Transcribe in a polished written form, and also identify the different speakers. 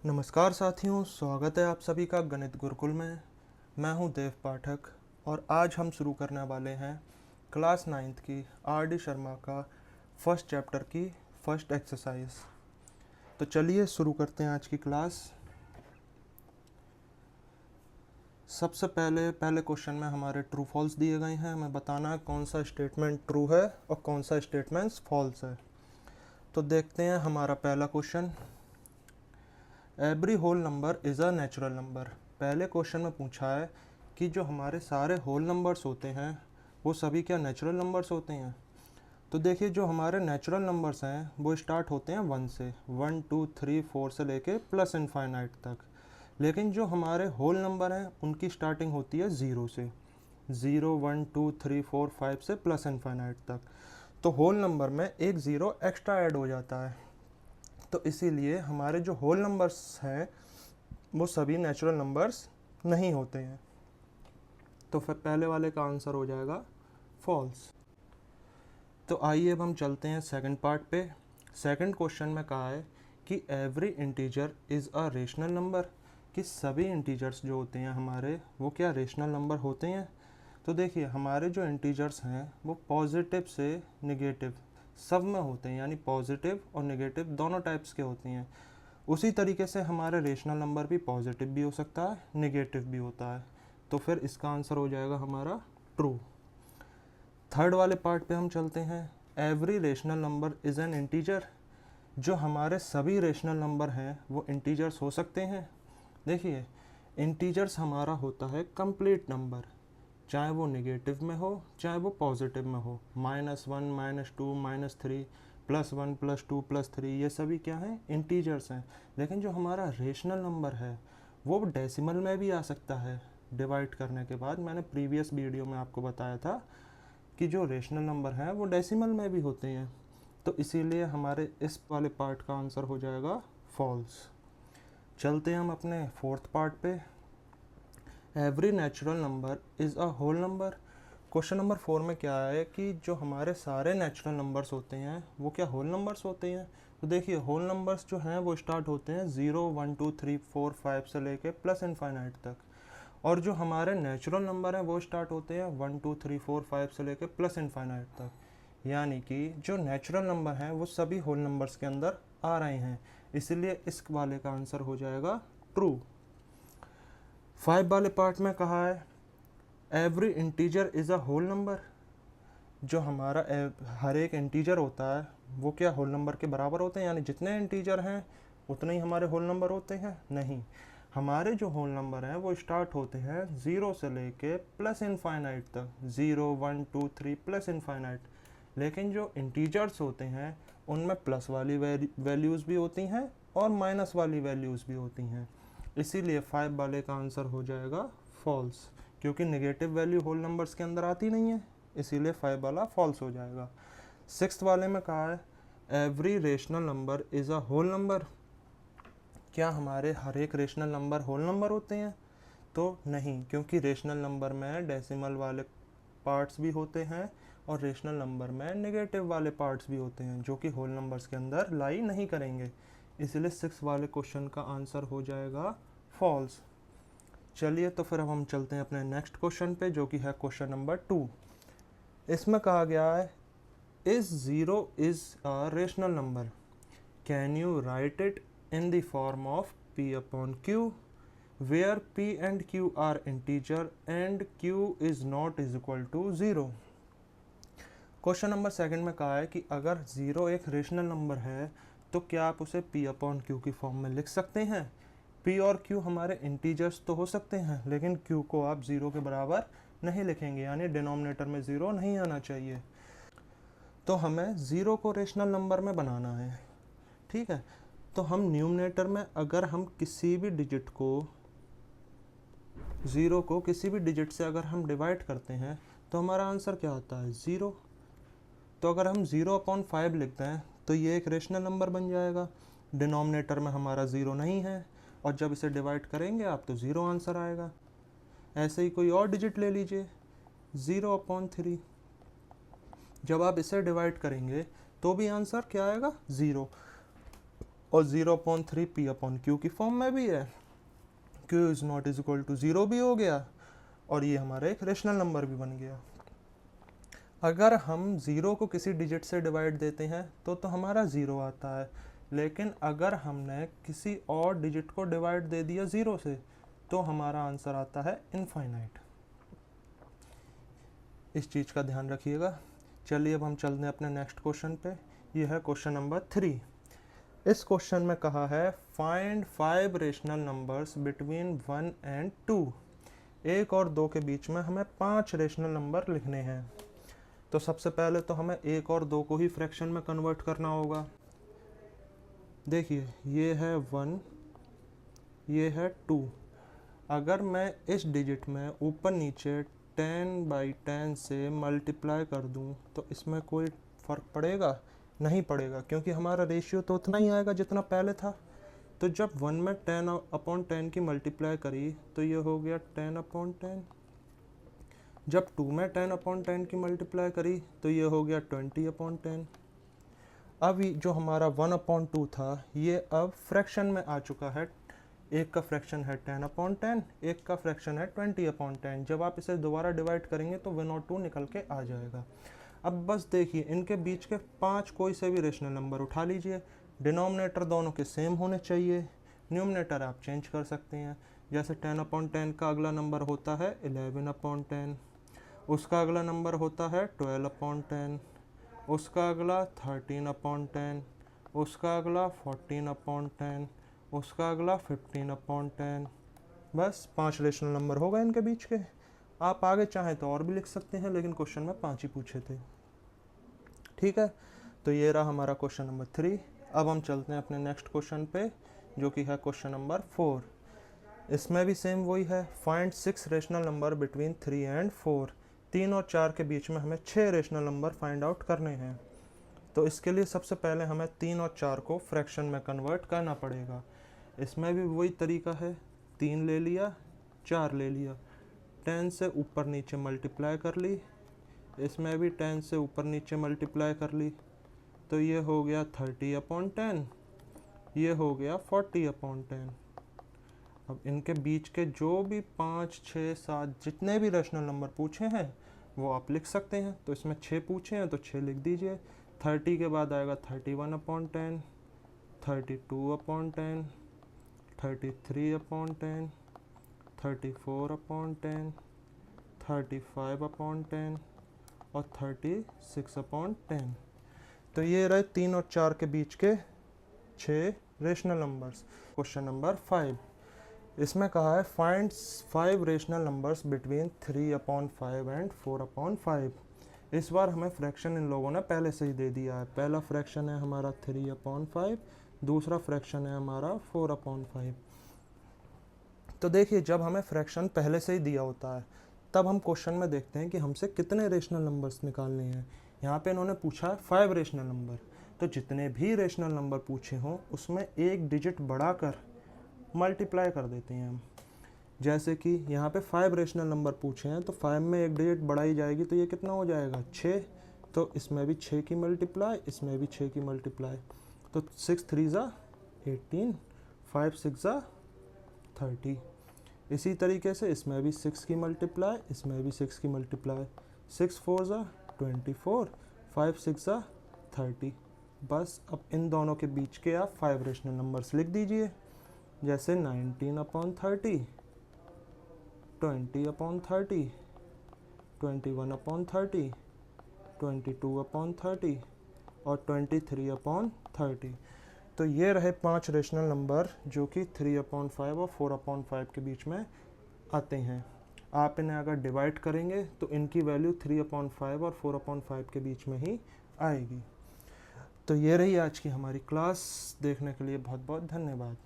Speaker 1: नमस्कार साथियों, स्वागत है आप सभी का गणित गुरुकुल में। मैं हूं देव पाठक और आज हम शुरू करने वाले हैं क्लास 9th की आर.डी. शर्मा का फर्स्ट चैप्टर की फर्स्ट एक्सरसाइज। तो चलिए शुरू करते हैं आज की क्लास। सबसे पहले क्वेश्चन में हमारे ट्रू फॉल्स दिए गए हैं। हमें बताना है कौन सा स्टेटमेंट ट्रू है और कौन सा स्टेटमेंट फॉल्स है। तो देखते हैं हमारा पहला question. Every whole number is a natural number. पहले क्वेश्चन में पूछा है कि जो हमारे सारे होल नंबर्स होते हैं वो सभी क्या नेचुरल नंबर्स होते हैं। तो देखिए, जो हमारे नेचुरल नंबर्स हैं वो स्टार्ट होते हैं 1 से, 1 2 3 4 से लेके प्लस इनफाइनाइट तक। लेकिन जो हमारे होल नंबर हैं उनकी स्टार्टिंग होती है 0 से, 0 1 2 3 4 5 से प्लस इनफाइनाइट तक। तो होल नंबर में एक ज़ीरो एक्स्ट्रा ऐड हो जाता है। तो इसीलिए हमारे जो होल नंबर्स हैं वो सभी नेचुरल नंबर्स नहीं होते हैं। तो फिर पहले वाले का आंसर हो जाएगा फॉल्स। तो आइए अब हम चलते हैं सेकंड पार्ट पे। सेकंड क्वेश्चन में कहा है कि every integer is a rational number, कि सभी इंटीजर्स जो होते हैं हमारे वो क्या रेशनल नंबर होते हैं। तो देखिए, हमारे जो इंटीजर्स हैं वो पॉजिटिव से नेगेटिव सब में होते हैं, यानी पॉजिटिव और नेगेटिव दोनों टाइप्स के होती हैं। उसी तरीके से हमारे रेशनल नंबर भी पॉजिटिव भी हो सकता है, नेगेटिव भी होता है। तो फिर इसका आंसर हो जाएगा हमारा ट्रू। थर्ड वाले पार्ट पे हम चलते हैं। Every rational number is an integer. जो हमारे सभी रेशनल नंबर हैं वो इंटीजर्स हो सकते हैं। देखिए, इंटीजर्स हमारा होता है कंप्लीट नंबर, चाहे वो नेगेटिव में हो चाहे वो पॉजिटिव में हो। -1 -2 -3 +1 +2 +3 ये सभी क्या हैं, इंटीजर्स हैं। लेकिन जो हमारा रेशनल नंबर है वो डेसिमल में भी आ सकता है डिवाइड करने के बाद। मैंने प्रीवियस वीडियो में आपको बताया था कि जो रेशनल नंबर हैं वो डेसिमल में भी होते हैं। तो इसीलिए हमारे इस वाले पार्ट का आंसर हो जाएगा फॉल्स। चलते हैं हम अपने फोर्थ पार्ट पे। Every natural number is a whole number. Question number 4 में क्या है कि जो हमारे सारे नेचुरल नंबर्स होते हैं वो क्या होल नंबर्स होते हैं। तो देखिए, होल नंबर्स जो हैं वो स्टार्ट होते हैं 0 1 2 3 4 5 से लेके प्लस इनफाइनाइट तक। और जो हमारे नेचुरल नंबर हैं वो स्टार्ट होते हैं 1 2 3 4 5 से लेके प्लस इनफाइनाइट तक। यानी कि जो नेचुरल नंबर हैं वो सभी होल नंबर्स के अंदर आ रहे हैं। इसलिए इस वाले का आंसर हो जाएगा ट्रू। 5 वाले पार्ट में कहा है every integer is a whole number. जो हमारा हर एक इंटीजर होता है वो क्या होल नंबर के बराबर होते हैं, यानी जितने इंटीजर हैं उतने ही हमारे होल नंबर होते हैं। नहीं, हमारे जो होल नंबर हैं वो स्टार्ट होते हैं 0 से लेके प्लस इनफाइनाइट तक, 0 1 2 3 प्लस इनफाइनाइट। लेकिन जो इंटीजर्स होते हैं उनमें प्लस वाली वैल्यूज़ भी होती हैं और माइनस वाली वैल्यूज़ भी होती हैं। इसीलिए 5 वाले का आंसर हो जाएगा फॉल्स, क्योंकि नेगेटिव वैल्यू होल नंबर्स के अंदर आती नहीं है। इसीलिए 5 वाला फॉल्स हो जाएगा। 6 वाले में कहा है every rational number is a whole number. क्या हमारे हर एक रेशनल नंबर होल नंबर होते हैं? तो नहीं, क्योंकि रेशनल नंबर में डेसिमल वाले पार्ट्स भी होते हैं और रेशनल नंबर में नेगेटिव वाले पार्ट्स भी होते हैं जो कि होल नंबर्स के अंदर लाई नहीं करेंगे। इसलिए 6 वाले क्वेश्चन का आंसर हो जाएगा फॉल्स। चलिए, तो फिर अब हम चलते हैं अपने नेक्स्ट क्वेश्चन पे, जो कि है क्वेश्चन नंबर 2। इसमें कहा गया है is 0 is a rational number, can you right it in the form of P/Q where P and Q are integer and Q is not is equal to 0। Question number 2 में कहा है कि अगर 0 एक रेशनल नंबर है तो क्या आप उसे P/Q की फॉर्म में लिख सकते हैं। P और Q हमारे इंटीजर्स तो हो सकते हैं, लेकिन Q को आप 0 के बराबर नहीं लिखेंगे, यानी डिनोमिनेटर में 0 नहीं आना चाहिए। तो हमें 0 को रेशनल नंबर में बनाना है, ठीक है। तो हम न्यूमरेटर में अगर हम किसी भी डिजिट को 0 को किसी भी डिजिट से अगर हम डिवाइड करते हैं तो हमारा आंसर क्या आता है, 0। तो अगर हम 0/5 लिखते हैं तो ये एक रेशनल नंबर बन जाएगा। डिनोमिनेटर में हमारा 0 नहीं है और जब इसे डिवाइड करेंगे आप तो 0 आंसर आएगा। ऐसे ही कोई और डिजिट ले लीजिए, 0/3। जब आप इसे डिवाइड करेंगे तो भी आंसर क्या आएगा, 0। और 0/3 p/q की फॉर्म में भी है, q is not is equal to 0 भी हो गया और ये हमारा एक रेशनल नंबर भी बन गया। अगर हम 0 को किसी डिजिट से डिवाइड देते हैं तो हमारा 0 आता है, लेकिन अगर हमने किसी और डिजिट को डिवाइड दे दिया 0 से तो हमारा आंसर आता है इनफाइनाइट। इस चीज़ का ध्यान रखिएगा। चलिए अब हम चलते हैं अपने नेक्स्ट क्वेश्चन पे। यह है क्वेश्चन नंबर 3। इस क्वेश्चन में कहा है find 5 rational numbers between 1 and 2। 1 और 2 के बीच में हमें 5 रेशनल नंबर लिखने हैं। तो सबसे पहले तो हमें 1 और 2 को ही फ्रैक्शन में कन्वर्ट करना होगा। देखिए ये है 1, ये है 2। अगर मैं इस डिजिट में ऊपर नीचे 10/10 से मल्टीप्लाई कर दूं तो इसमें कोई फ़र्क पड़ेगा? नहीं पड़ेगा, क्योंकि हमारा रेशियो तो उतना ही आएगा जितना पहले था। तो जब 1 में 10/10 की मल्टीप्लाई करी तो ये हो गया 10/10। जब 2 में 10/10 की मल्टीप्लाई करी तो ये हो गया 20/10। अब जो हमारा 1/2 था ये अब फ्रैक्शन में आ चुका है। एक का फ्रैक्शन है 10/10, एक का फ्रैक्शन है 20/10। जब आप इसे दोबारा डिवाइड करेंगे तो 1 और 2 निकल के आ जाएगा। अब बस देखिए इनके बीच के 5 कोई से भी रेशनल नंबर उठा लीजिए। डिनोमिनेटर दोनों के सेम होने चाहिए, न्यूमरेटर आप चेंज कर सकते हैं। जैसे 10/10 का अगला नंबर होता है 11/10, उसका अगला नंबर होता है 12/10, उसका अगला 13/10, उसका अगला 14/10, उसका अगला 15/10। बस 5 रेशनल नंबर हो गए इनके बीच के। आप आगे चाहें तो और भी लिख सकते हैं, लेकिन क्वेश्चन में 5 ही पूछे थे। ठीक है, तो ये रहा हमारा क्वेश्चन नंबर 3। अब हम चलते हैं अपने नेक्स्ट क्वेश्चन पे, जो कि है क्वेश्चन नंबर 4। इसमें भी सेम वही है, find 6 rational number between 3 and 4। 3 और 4 के बीच में हमें 6 रेशनल नंबर फाइंड आउट करने हैं। तो इसके लिए सबसे पहले हमें 3 और 4 को फ्रैक्शन में कन्वर्ट करना पड़ेगा। इसमें भी वही तरीका है, 3 ले लिया, 4 ले लिया, 10 से ऊपर नीचे मल्टीप्लाई कर ली, इसमें भी 10 से ऊपर नीचे मल्टीप्लाई कर ली, तो ये हो गया 30/10, ये हो गया 40/10। अब इनके बीच के जो भी 5, 6, 7 जितने भी रेशनल नंबर पूछे हैं वो आप लिख सकते हैं। तो इसमें 6 पूछे हैं तो 6 लिख दीजिए। 30 के बाद आएगा 31/10, 32/10, 33/10, 34/10, 35/10 और 36/10। तो ये रहे 3 और 4 के बीच के 6 रेशनल नंबर्स। Question number 5। इसमें कहा है find 5 rational numbers between 3/5 and 4/5। इस बार हमें फ्रैक्शन इन लोगों ने पहले से ही दे दिया है। पहला फ्रैक्शन है हमारा 3/5, दूसरा फ्रैक्शन है हमारा 4/5। तो देखिए जब हमें फ्रैक्शन पहले से ही दिया होता है तब हम क्वेश्चन में देखते हैं कि हमसे कितने रेशनल नंबर्स निकालने हैं। यहाँ पे इन्होंने पूछा है 5 रेशनल नंबर, तो जितने भी रेशनल नंबर पूछे हों उसमें एक डिजिट बढ़ाकर मल्टीप्लाई कर देते हैं हम। जैसे कि यहाँ पे 5 रेशनल नंबर पूछे हैं तो 5 में एक डिजिट बढ़ाई जाएगी तो ये कितना हो जाएगा 6। तो इसमें भी 6 की मल्टीप्लाई, इसमें भी 6 की मल्टीप्लाई, तो 6 3 ज़ा 18, 5 6 ज़ा 30। इसी तरीके से इसमें भी 6 की मल्टीप्लाई, इसमें भी 6 की मल्टीप्लाई, 6 4 ज़ा 24, 5 6 ज़ा 30। बस अब इन दोनों के बीच के आप 5 रेशनल नंबर्स लिख दीजिए। जैसे 19/30, 20/30, 21/30, 22/30 और 23/30। तो ये रहे 5 रेशनल नंबर जो कि 3/5 और 4/5 के बीच में आते हैं। आप इन्हें अगर डिवाइड करेंगे तो इनकी वैल्यू 3/5 और 4/5 के बीच में ही आएगी। तो ये रही आज की हमारी क्लास। देखने के लिए बहुत बहुत धन्यवाद।